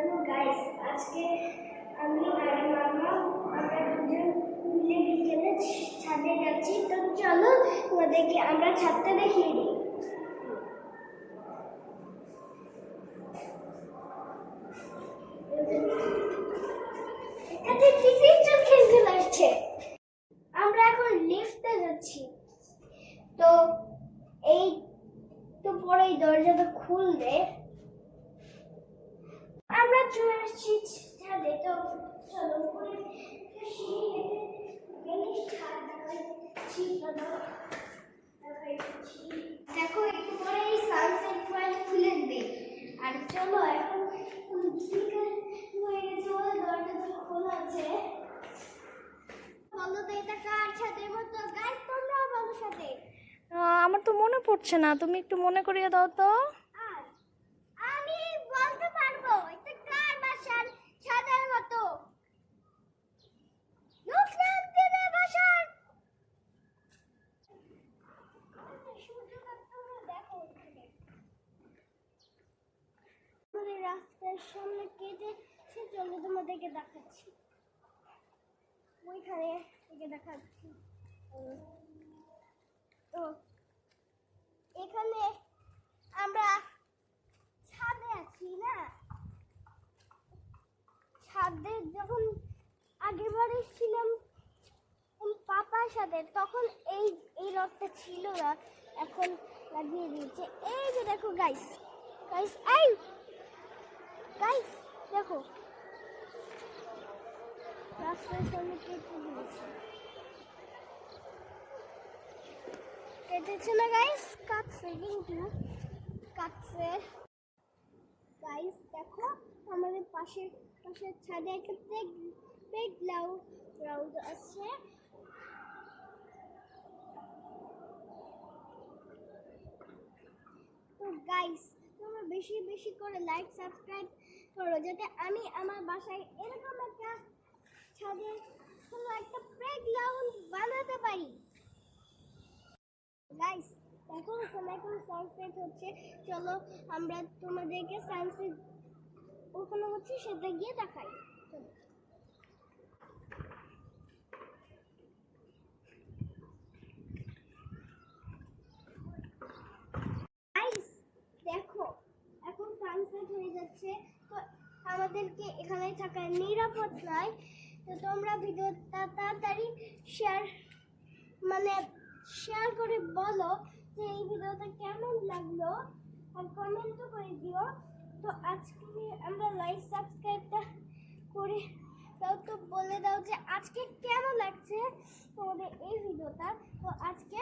Hello guys, আজকে আমি আর মামা আমরা দুজন মিলে বিকেলে ছাদে যাচ্ছি। তো চলো তোমাদেরকে আমরা ছাদটা দেখিয়ে দিই। এতে টিফিন চোখে চলে আসছে। আমরা এখন লিফটে যাচ্ছি। তো এই তো পরে এই দরজাটা খুলবে, আমরা চলে আসছি ছাদে। তো চলো উপরে দেখো একটু পরে এই সানসেট পয়েন্ট খুলে দিবে। আর চলো এখন হয়ে গেছে বলে দরজাটা খোলা আছে। বলো তো এটা কার ছাদের মতো? গাইস তোমরা বলো সাথে। আমার তো মনে পড়ছে না, তুমি একটু মনে করিয়ে দাও তো। আমি বলতে পারবো এটা কার বাসার ছাদের মতো। নুসরাত দিনের বাসার। সূর্যটা তোমরা দেখো ওখানে। আমাদের রাস্তার সামনে কেটে সে চলো তোমাদেরকে দেখাচ্ছি। ওইখানে থেকে দেখাচ্ছি। তো এখানে আমরা ছাদে আছি না, ছাদে যখন আগেরবার এসেছিলাম পাপার সাথে তখন এই এই রথটা ছিল না, এখন লাগিয়ে দিয়েছে। এই যে দেখো গাইস, গাইস এই গাইস দেখো রাস্তার সামনে কেটে দিয়েছে। কেটেছে না গাইস? কাটছে কিন্তু কাটছে। গাইস দেখো আমাদের পাশের ছাদে একটা প্লেগ্রাউন্ড আছে। তো গাইস তোমরা বেশি বেশি করে লাইক সাবস্ক্রাইব করো যাতে আমি আমার বাসায় এরকম একটা ছাদে কোনো একটা প্লেগ্রাউন্ড বানাতে পারি। গাইস দেখো ওখানে এখন সানসেট হচ্ছে, চলো আমরা তোমাদেরকে সানসেট ওখানে হচ্ছে সেটা গিয়ে দেখাই। গাইস দেখো এখন সানসেট হয়ে যাচ্ছে। তো আমাদেরকে এখানে থাকা নিরাপদ নয়। তো তোমরা ভিডিওটা তাড়াতাড়ি শেয়ার করে বলো যে এই ভিডিওটা কেমন লাগলো, আর কমেন্টও করে দিও। তো আজকে আমরা লাইক সাবস্ক্রাইবটা করে দাও। তো বলে দাও যে আজকে কেমন লাগছে তোমাদের এই ভিডিওটা। তো আজকে